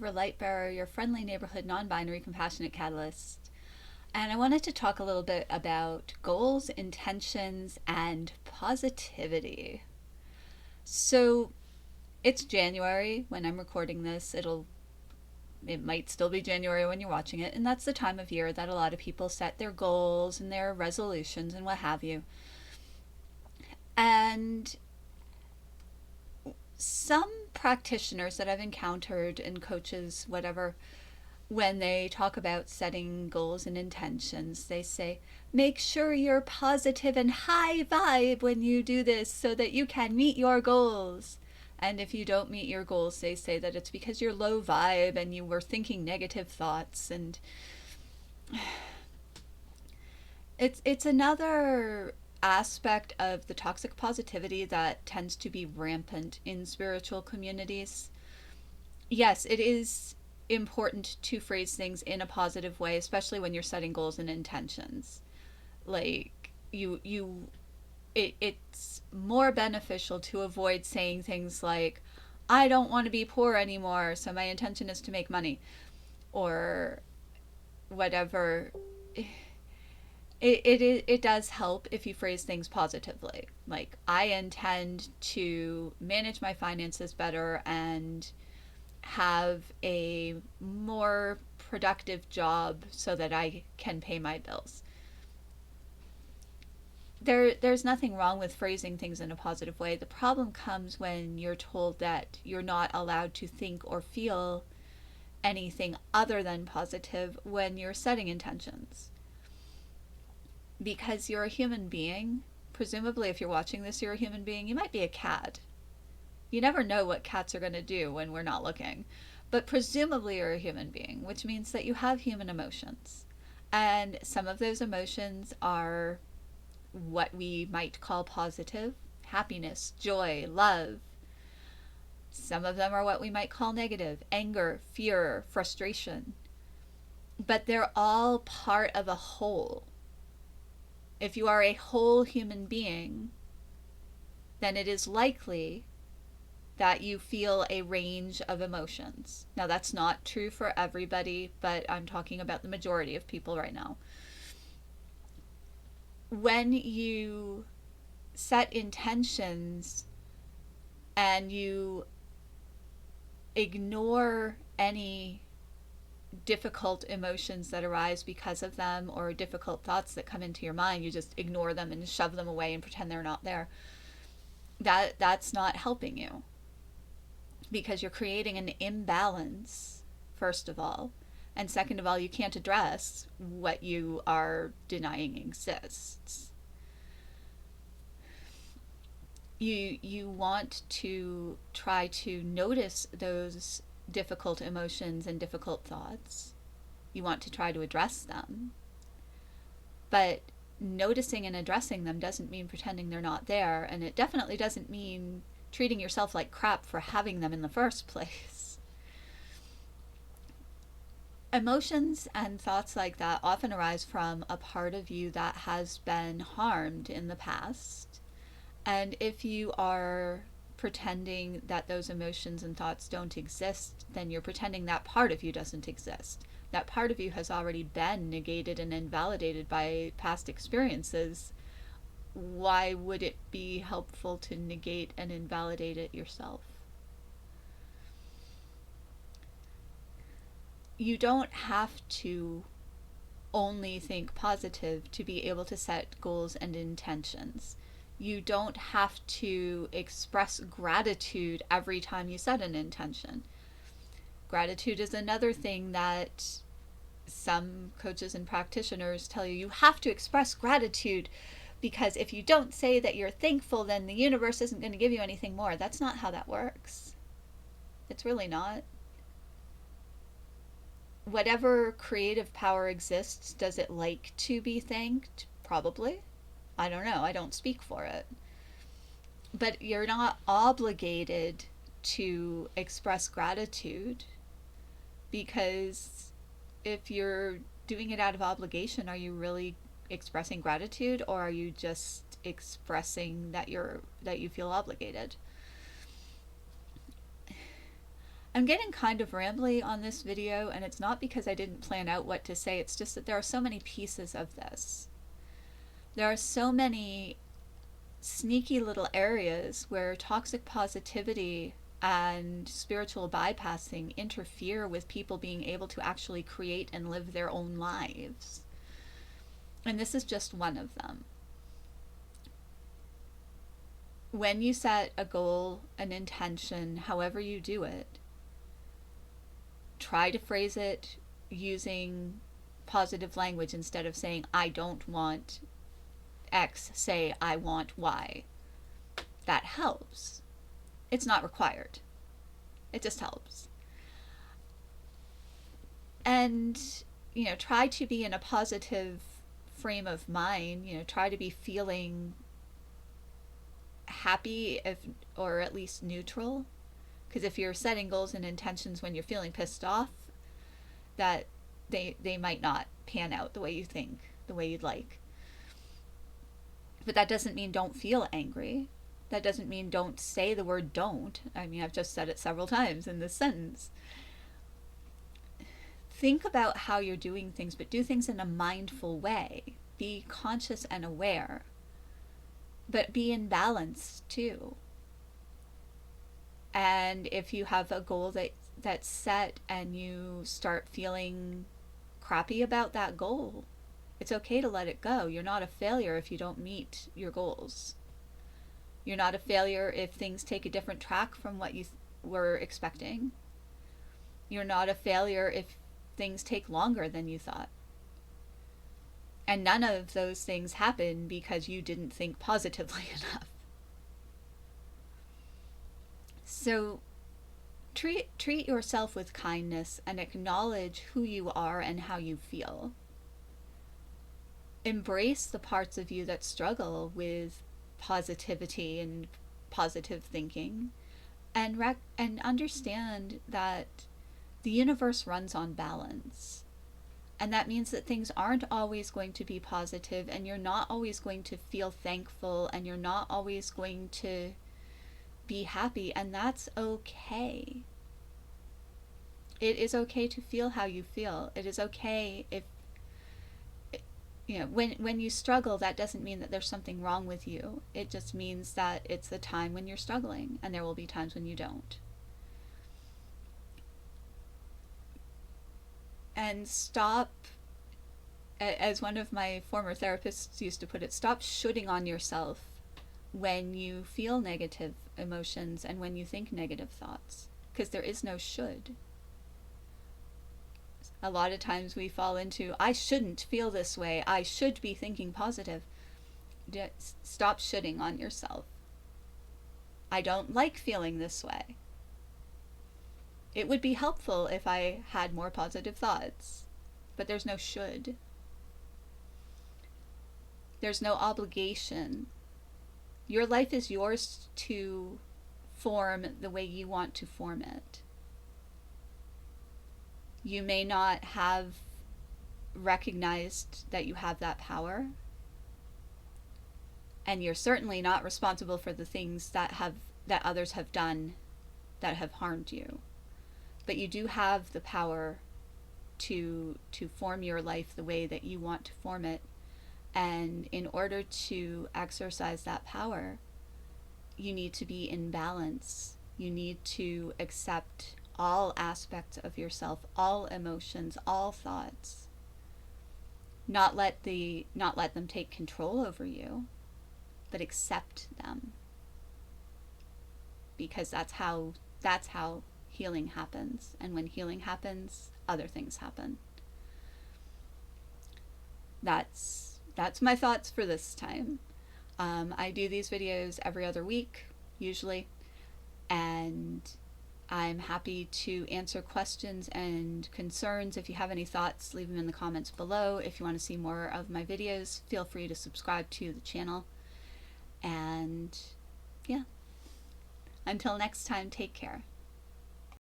River Lightbearer, your friendly neighborhood non-binary compassionate catalyst. And I wanted to talk a little bit about goals, intentions, and positivity. So it's January when I'm recording this. It might still be January when you're watching it, and that's the time of year that a lot of people set their goals and their resolutions and what have you. And some practitioners that I've encountered and coaches, whatever, when they talk about setting goals and intentions, they say, make sure you're positive and high vibe when you do this so that you can meet your goals. And if you don't meet your goals, they say that it's because you're low vibe and you were thinking negative thoughts. And it's another aspect of the toxic positivity that tends to be rampant in spiritual communities. Yes, it is important to phrase things in a positive way, especially when you're setting goals and intentions. Like it's more beneficial to avoid saying things like, I don't want to be poor anymore, so my intention is to make money, or whatever. It does help if you phrase things positively. Like, I intend to manage my finances better and have a more productive job so that I can pay my bills. There's nothing wrong with phrasing things in a positive way. The problem comes when you're told that you're not allowed to think or feel anything other than positive when you're setting intentions. Because you're a human being, presumably if you're watching this, you're a human being. You might be a cat. You never know what cats are going to do when we're not looking. But presumably you're a human being, which means that you have human emotions. And some of those emotions are what we might call positive: happiness, joy, love. Some of them are what we might call negative: anger, fear, frustration. But they're all part of a whole. If you are a whole human being, then it is likely that you feel a range of emotions. Now, that's not true for everybody, but I'm talking about the majority of people right now. When you set intentions and you ignore any difficult emotions that arise because of them, or difficult thoughts that come into your mind, you just ignore them and shove them away and pretend they're not there, that's not helping you, because you're creating an imbalance, first of all, and second of all, you can't address what you are denying exists. You want to try to notice those difficult emotions and difficult thoughts. You want to try to address them. But noticing and addressing them doesn't mean pretending they're not there, and it definitely doesn't mean treating yourself like crap for having them in the first place. Emotions and thoughts like that often arise from a part of you that has been harmed in the past. And if you are pretending that those emotions and thoughts don't exist, then you're pretending that part of you doesn't exist. That part of you has already been negated and invalidated by past experiences. Why would it be helpful to negate and invalidate it yourself? You don't have to only think positive to be able to set goals and intentions. You don't have to express gratitude every time you set an intention. Gratitude is another thing that some coaches and practitioners tell you. You have to express gratitude, because if you don't say that you're thankful, then the universe isn't going to give you anything more. That's not how that works. It's really not. Whatever creative power exists, does it like to be thanked? Probably. I don't know. I don't speak for it. But you're not obligated to express gratitude, because if you're doing it out of obligation, are you really expressing gratitude, or are you just expressing that you feel obligated? I'm getting kind of rambly on this video, and it's not because I didn't plan out what to say, it's just that there are so many pieces of this. There are so many sneaky little areas where toxic positivity and spiritual bypassing interfere with people being able to actually create and live their own lives. And this is just one of them. When you set a goal, an intention, however you do it, try to phrase it using positive language instead of saying, I don't want X, say, I want Y. That helps. It's not required. It just helps. And, try to be in a positive frame of mind. Try to be feeling happy, or at least neutral. Because if you're setting goals and intentions when you're feeling pissed off, that they might not pan out the way you think, the way you'd like. But that doesn't mean don't feel angry. That doesn't mean don't say the word don't. I mean, I've just said it several times in this sentence. Think about how you're doing things, but do things in a mindful way. Be conscious and aware. But be in balance too. And if you have a goal that's set and you start feeling crappy about that goal, it's okay to let it go. You're not a failure if you don't meet your goals. You're not a failure if things take a different track from what you were expecting. You're not a failure if things take longer than you thought. And none of those things happen because you didn't think positively enough. So treat yourself with kindness and acknowledge who you are and how you feel. Embrace the parts of you that struggle with positivity and positive thinking, and understand that the universe runs on balance. And that means that things aren't always going to be positive, and you're not always going to feel thankful, and you're not always going to be happy, and that's okay. It is okay to feel how you feel. It is okay if, when you struggle, that doesn't mean that there's something wrong with you. It just means that it's the time when you're struggling, and there will be times when you don't. And stop, as one of my former therapists used to put it, stop shooting on yourself when you feel negative emotions and when you think negative thoughts, because there is no should. A lot of times we fall into, I shouldn't feel this way, I should be thinking positive. Stop shooting on yourself. I don't like feeling this way. It would be helpful if I had more positive thoughts, but there's no should. There's no obligation. Your life is yours to form the way you want to form it. You may not have recognized that you have that power, and you're certainly not responsible for the things that others have done that have harmed you. But you do have the power to form your life the way that you want to form it. And in order to exercise that power, you need to be in balance. You need to accept all aspects of yourself, all emotions, all thoughts. Not let them take control over you, but accept them. Because that's how healing happens. And when healing happens, other things happen. That's my thoughts for this time. I do these videos every other week, usually, and I'm happy to answer questions and concerns. If you have any thoughts, leave them in the comments below. If you want to see more of my videos, feel free to subscribe to the channel. And yeah, until next time, take care.